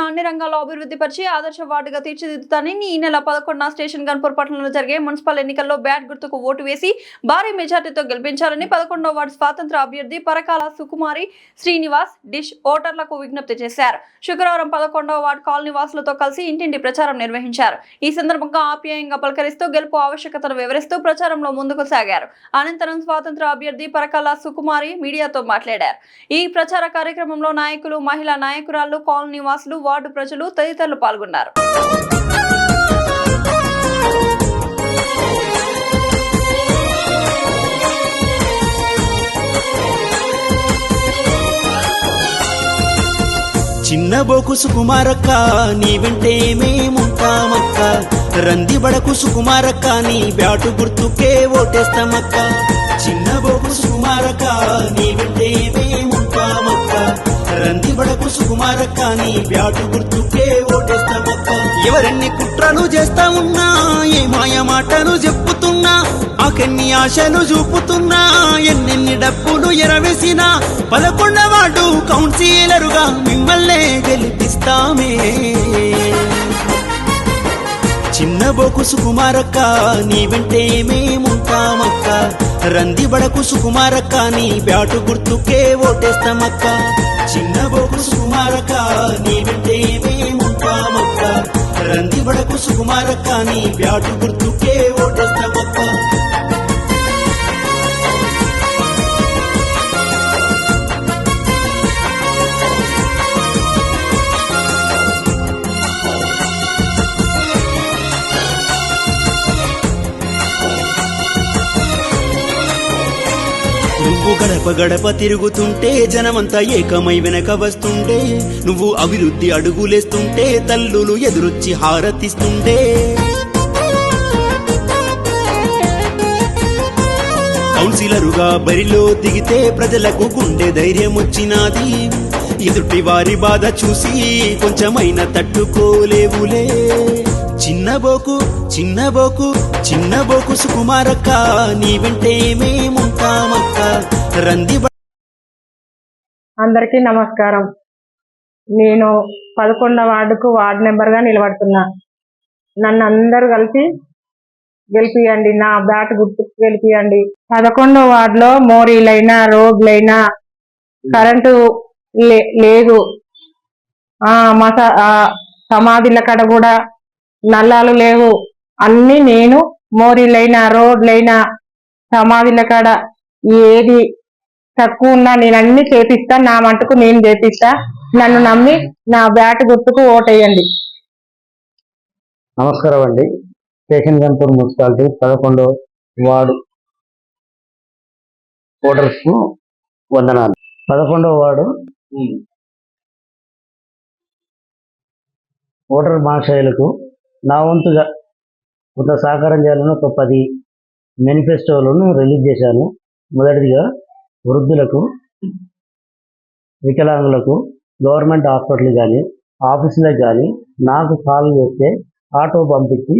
అన్ని రంగాల్లో అభివృద్ధి పరిచి ఆదర్శ వార్డుగా తీర్చిదిద్దుతానని ఈ నెల 11న స్టేషన్ గన్పూర్ పట్టణంలో జరిగే మున్సిపల్ ఎన్నికల్లో బ్యాట్ గుర్తుకు ఓటు వేసి భారీ మెజార్టీతో గెలిపించాలని 11వ వార్డు స్వాతంత్ర అభ్యర్థి పరకాల సుకుమారి శ్రీనివాస్ డిష్ ఓటర్లకు విజ్ఞప్తి చేశారు. శుక్రవారం 11వ వార్డు కాలనీ వాసులతో కలిసి ఇంటింటి ప్రచారం నిర్వహించారు. ఈ సందర్భంగా ఆప్యాయంగా పలకరిస్తూ గెలుపు ఆవశ్యకతను వివరిస్తూ ప్రచారంలో ముందుకు సాగారు. అనంతరం స్వాతంత్ర అభ్యర్థి పరకాల సుకుమారి మీడియాతో మాట్లాడారు. ఈ ప్రచార కార్యక్రమంలో నాయకులు, మహిళా నాయకురాలు, కాలనీ వాసులు, వార్డు ప్రజలు తదితరులు పాల్గొన్నారు. చిన్న బోకు సుకుమారక్క నీ వెంటే మేముంటామక్క, రంది బడకు సుకుమారక్క నీ బ్యాటు గుర్తుకే ఓటేస్తామక్క. చిన్న బోకు సుకుమారక్క నీ వెంటే మేముంటామక్క, రంది బడకు సుకుమారక్క నీ బ్యాటు గుర్తుకే ఓటేస్తామక్క. ఎవరెన్ని కుట్రలు చేస్తా ఉన్నా, ఏ మాయ మాటలు చెప్పుతున్నా, ఆకెన్ని ఆశలు చూపుతున్నా, ఎన్నెన్ని డబ్బులు ఎరవేసినా 11వ వార్డు కౌన్సిలరుగా మిమ్మల్నే గెలిపిస్తామే. చిన్న బోకు సుకుమారక్క నీ వెంటే మేముంటామక్క, రంది బడకు సుకుమారక్క నీ బ్యాటు గుర్తుకే ఓటేస్తామక్క. చిన్న బోకు సుకుమారక్క నీ వెంటే మేముంటామక్క, రంది బడకు సుకుమారక్క నీ బ్యాటు గుర్తుకే ఓటేస్తామక్క. నువ్వు గడప గడప తిరుగుతుంటే జనమంతా ఏకమై వెనక వస్తుండే, నువ్వు అభివృద్ధి అడుగులేస్తుంటే తల్లులు ఎదురొచ్చి హారతిస్తుండే. కౌన్సిలరుగా బరిలో దిగితే ప్రజలకు గుండె ధైర్యం వచ్చినాది. ఎదుటి వారి బాధ చూసి కొంచెమైనా తట్టుకోలేవులే. చిన్నబోకు చిన్నబోకు చిన్నబోకు సుకుమారక్క నీ వెంటే మేముంటామక్క, రంది. అందరికీ నమస్కారం. నేను 11వ వార్డుకు వార్డు నెంబర్గా నిలబడుతున్నా. నన్ను అందరూ కలిసి గెలిపియండి, నా బ్యాట్ గుర్తుకు గెలిపియండి. 11వ వార్డులో మోరీలైనా, రోడ్లైనా, కరెంటు లేదు. మా సమాధుల కాడ కూడా నల్లాలు లేవు. అన్ని నేను మోరీలైనా, రోడ్లైనా, సమాధుల కాడ ఏది తక్కువ ఉన్నా నేను అన్ని చేపిస్తా. నా మటుకు నేను చేపిస్తా. నన్ను నమ్మి నా బ్యాట్ గుర్తుకు ఓటేయండి. నమస్కారం అండి. స్టేషన్ గన్పూర్ మున్సిపాలిటీ 11వ వార్డు ఓటర్స్ కు వందనాలు. 11వ వార్డు ఓటర్ మహాశయులకు నా వంతుగా కొంత సహకారం చేయాలని ఒక 10 మేనిఫెస్టోలను రిలీజ్ చేశాను. మొదటిదిగా వృద్ధులకు, వికలాంగులకు గవర్నమెంట్ హాస్పిటల్ కానీ, ఆఫీసులకు కానీ నాకు కాల్ చేస్తే ఆటో పంపించి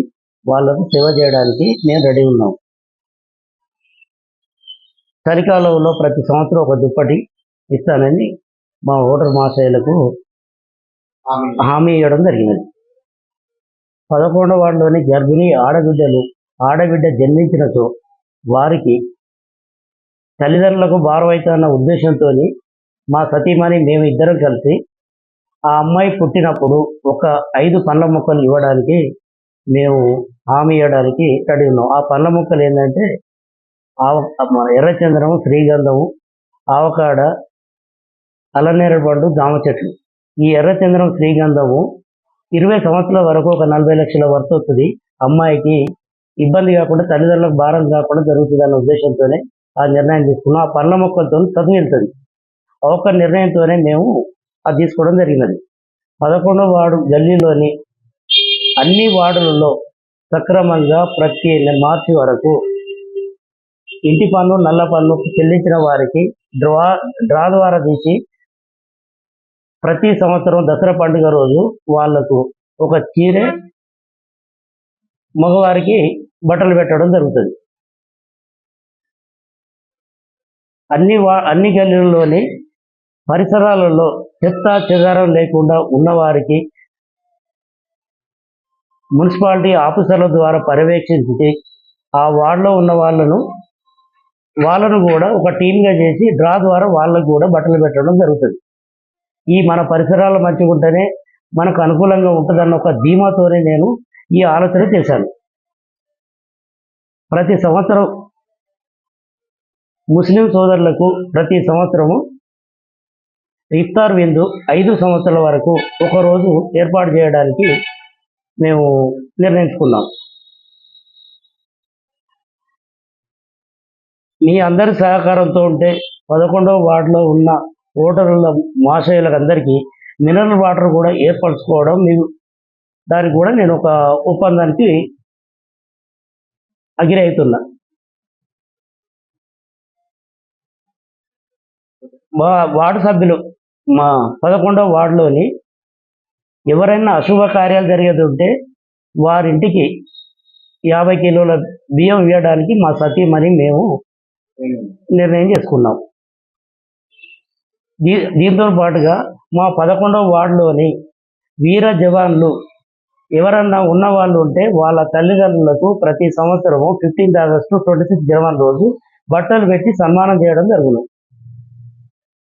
వాళ్లకు సేవ చేయడానికి నేను రెడీ ఉన్నాం. చలికాలంలో ప్రతి సంవత్సరం ఒక దుప్పటి ఇస్తానని మా ఓటర్ మహాశయులకు హామీ ఇవ్వడం జరిగినది. 11వ వార్డులోని గర్భిణీ ఆడబిడ్డ జన్మించినచో వారికి తల్లిదండ్రులకు భారం అవుతున్న ఉద్దేశంతో మా సతీమణి మేము ఇద్దరం కలిసి ఆ అమ్మాయి పుట్టినప్పుడు ఒక 5 పండ్ల మొక్కలు ఇవ్వడానికి మేము హామీ ఇవ్వడానికి రెడీ ఉన్నాం. ఆ పండ్ల మొక్కలు ఏంటంటే ఎర్రచందనము, శ్రీగంధము, ఆవకాడ, అల్లనేరేడు పండు, జామ చెట్లు. ఈ ఎర్రచందనం, శ్రీగంధము 20 సంవత్సరాల వరకు ఒక 40 లక్షల వర్త్ వస్తుంది. అమ్మాయికి ఇబ్బంది కాకుండా, తల్లిదండ్రులకు భారం కాకుండా జరుగుతుంది అన్న ఉద్దేశంతోనే ఆ నిర్ణయం తీసుకున్నాం. ఆ పండ్ల మొక్కలతో చదువు వెళ్తుంది. ఒక నిర్ణయంతోనే మేము అది తీసుకోవడం జరిగినది. 11వ వార్డు గల్లీలోని అన్ని వార్డులలో సక్రమంగా ప్రతి మార్చి వరకు ఇంటి పన్ను, నల్ల పన్ను చెల్లించిన వారికి డ్రా ద్వారా తీసి ప్రతి సంవత్సరం దసరా పండుగ రోజు వాళ్లకు ఒక చీరె, మగవారికి బట్టలు పెట్టడం జరుగుతుంది. అన్ని గల్లీల్లోని పరిసరాలలో చెత్త చెదారం లేకుండా ఉన్నవారికి మున్సిపాలిటీ ఆఫీసర్ల ద్వారా పర్యవేక్షించి ఆ వార్డులో ఉన్న వాళ్ళను కూడా ఒక టీమ్గా చేసి డ్రా ద్వారా వాళ్ళకు కూడా బట్టలు పెట్టడం జరుగుతుంది. ఈ మన పరిసరాలు మంచిగా ఉంటేనే మనకు అనుకూలంగా ఉంటుందన్న ఒక ధీమాతోనే నేను ఈ ఆలోచన చేశాను. ప్రతి సంవత్సరం ముస్లిం సోదరులకు ప్రతి సంవత్సరము ఇఫ్తార్ విందు 5 సంవత్సరాల వరకు ఒకరోజు ఏర్పాటు చేయడానికి మేము నిర్ణయించుకున్నాం. మీ అందరి సహకారంతో ఉంటే 11వ వార్డులో ఉన్న ఓటర్ల మహాశయులకు అందరికీ మినరల్ వాటర్ కూడా ఏర్పరచుకోవడం దానికి కూడా నేను ఒక ఒప్పందానికి అగ్రి అవుతున్నా. మా వార్డు సభ్యులు మా 11వ వార్డులోని ఎవరైనా అశుభ కార్యాలు జరిగేది ఉంటే వారింటికి 50 కిలోల బియ్యం ఇవ్వడానికి మా సతీమణి మేము నిర్ణయం చేసుకున్నాం. దీంతో పాటుగా మా 11వ వార్డులోని వీర జవాన్లు ఎవరన్నా ఉన్న వాళ్ళు ఉంటే వాళ్ళ తల్లిదండ్రులకు ప్రతి సంవత్సరము 15 ఆగస్టు 26 జనవరి రోజు బట్టలు పెట్టి సన్మానం చేయడం జరుగును.